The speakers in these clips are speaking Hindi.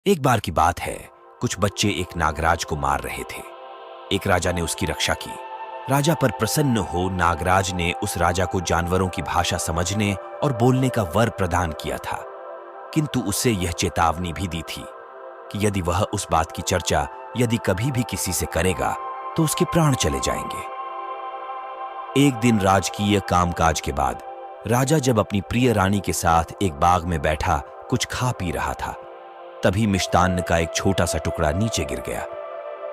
एक बार की बात है, कुछ बच्चे एक नागराज को मार रहे थे। एक राजा ने उसकी रक्षा की। राजा पर प्रसन्न हो नागराज ने उस राजा को जानवरों की भाषा समझने और बोलने का वर प्रदान किया था, किंतु उससे यह चेतावनी भी दी थी कि यदि वह उस बात की चर्चा यदि कभी भी किसी से करेगा तो उसके प्राण चले जाएंगे। एक दिन राजकीय कामकाज के बाद राजा जब अपनी प्रिय रानी के साथ एक बाग में बैठा कुछ खा पी रहा था, तभी मिष्टान्न का एक छोटा सा टुकड़ा नीचे गिर गया।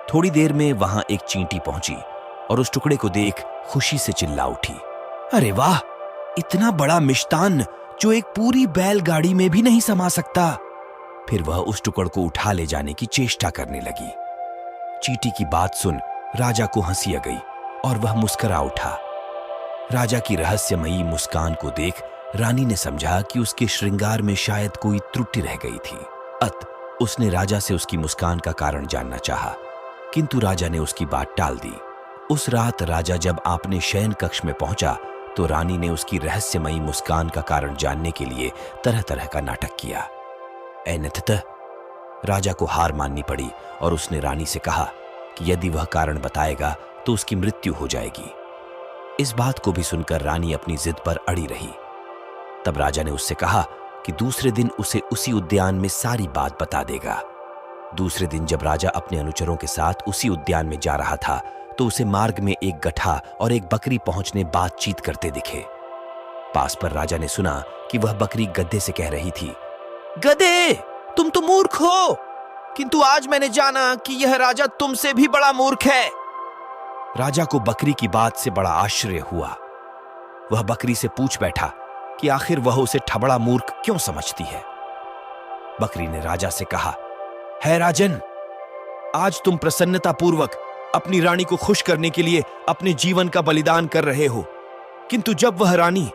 थोड़ी देर में वहां एक चींटी पहुंची और उस टुकड़े को देख खुशी से चिल्ला उठी, अरे वाह, इतना बड़ा मिष्टान्न जो एक पूरी बैलगाड़ी में भी नहीं समा सकता। फिर वह उस टुकड़ को उठा ले जाने की चेष्टा करने लगी। चींटी की बात सुन राजा को हंसी आ गई और वह मुस्कुरा उठा। राजा की रहस्यमयी मुस्कान को देख रानी ने समझा कि उसके श्रृंगार में शायद कोई त्रुटि रह गई थी। उसने राजा से उसकी मुस्कान का कारण जानना चाहा, किंतु राजा ने उसकी बात टाल दी। उस रात राजा जब अपने शयन कक्ष में पहुंचा तो रानी ने उसकी रहस्यमयी मुस्कान का कारण जानने के लिए तरह तरह का नाटक किया। ऐनतः राजा को हार माननी पड़ी और उसने रानी से कहा कि यदि वह कारण बताएगा तो उसकी मृत्यु हो जाएगी। इस बात को भी सुनकर रानी अपनी जिद पर अड़ी रही। तब राजा ने उससे कहा कि दूसरे दिन उसे उसी उद्यान में सारी बात बता देगा। दूसरे दिन जब राजा अपने अनुचरों के साथ उसी उद्यान में जा रहा था तो उसे मार्ग में एक गधा और एक बकरी पहुंचने बातचीत करते दिखे। पास पर राजा ने सुना कि वह बकरी गधे से कह रही थी, गधे, तुम तो मूर्ख हो, किंतु आज मैंने जाना कि यह राजा तुमसे भी बड़ा मूर्ख है। राजा को बकरी की बात से बड़ा आश्चर्य हुआ। वह बकरी से पूछ बैठा कि आखिर वह उसे ठबड़ा मूर्ख क्यों समझती है। बकरी ने राजा से कहा, है राजन, आज तुम प्रसन्नतापूर्वक अपनी रानी को खुश करने के लिए अपने जीवन का बलिदान कर रहे हो, किंतु जब वह रानी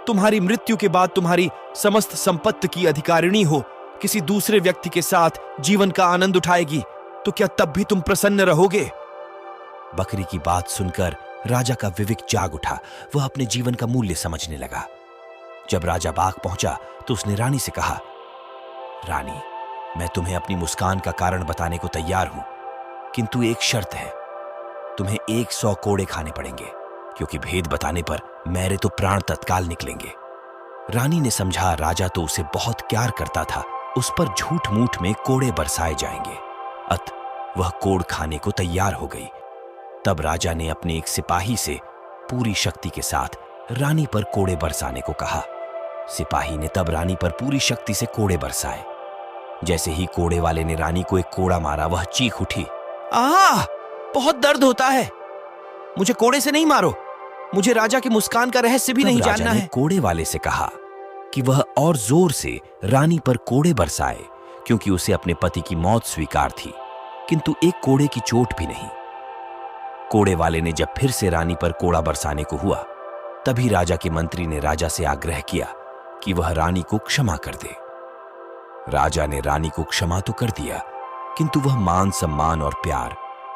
तुम्हारी मृत्यु के बाद तुम्हारी समस्त संपत्ति की अधिकारिणी हो किसी दूसरे व्यक्ति के साथ जीवन का आनंद उठाएगी तो क्या तब भी तुम प्रसन्न रहोगे? बकरी की बात सुनकर राजा का विवेक जाग उठा। वह अपने जीवन का मूल्य समझने लगा। जब राजा बाग पहुंचा तो उसने रानी से कहा, रानी, मैं तुम्हें अपनी मुस्कान का कारण बताने को तैयार हूं, किंतु एक शर्त है, तुम्हें 100 कोड़े खाने पड़ेंगे, क्योंकि भेद बताने पर मेरे तो प्राण तत्काल निकलेंगे। रानी ने समझा राजा तो उसे बहुत प्यार करता था, उस पर झूठ मूठ में कोड़े बरसाए जाएंगे। वह कोड़ खाने को तैयार हो गई। तब राजा ने अपने एक सिपाही से पूरी शक्ति के साथ रानी पर कोड़े बरसाने को कहा। सिपाही ने तब रानी पर पूरी शक्ति से कोड़े बरसाए। जैसे ही कोड़े वाले ने रानी को एक कोड़ा मारा, वह चीख उठी, आह, बहुत दर्द होता है, मुझे कोड़े से नहीं मारो, मुझे राजा की मुस्कान का रहस्य भी नहीं जानना है। कोड़े वाले से कहा कि वह और जोर से रानी पर कोड़े बरसाए, क्योंकि उसे अपने पति की मौत स्वीकार थी, किंतु एक कोड़े की चोट भी नहीं। कोड़े वाले ने जब फिर से रानी पर कोड़ा बरसाने को हुआ, तभी राजा के मंत्री ने राजा से आग्रह किया कि वह रानी को क्षमा कर दे। राजा ने रानी को क्षमा तो कर दिया, किंतु वह मान सम्मान और प्यार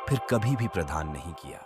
फिर कभी भी प्रदान नहीं किया।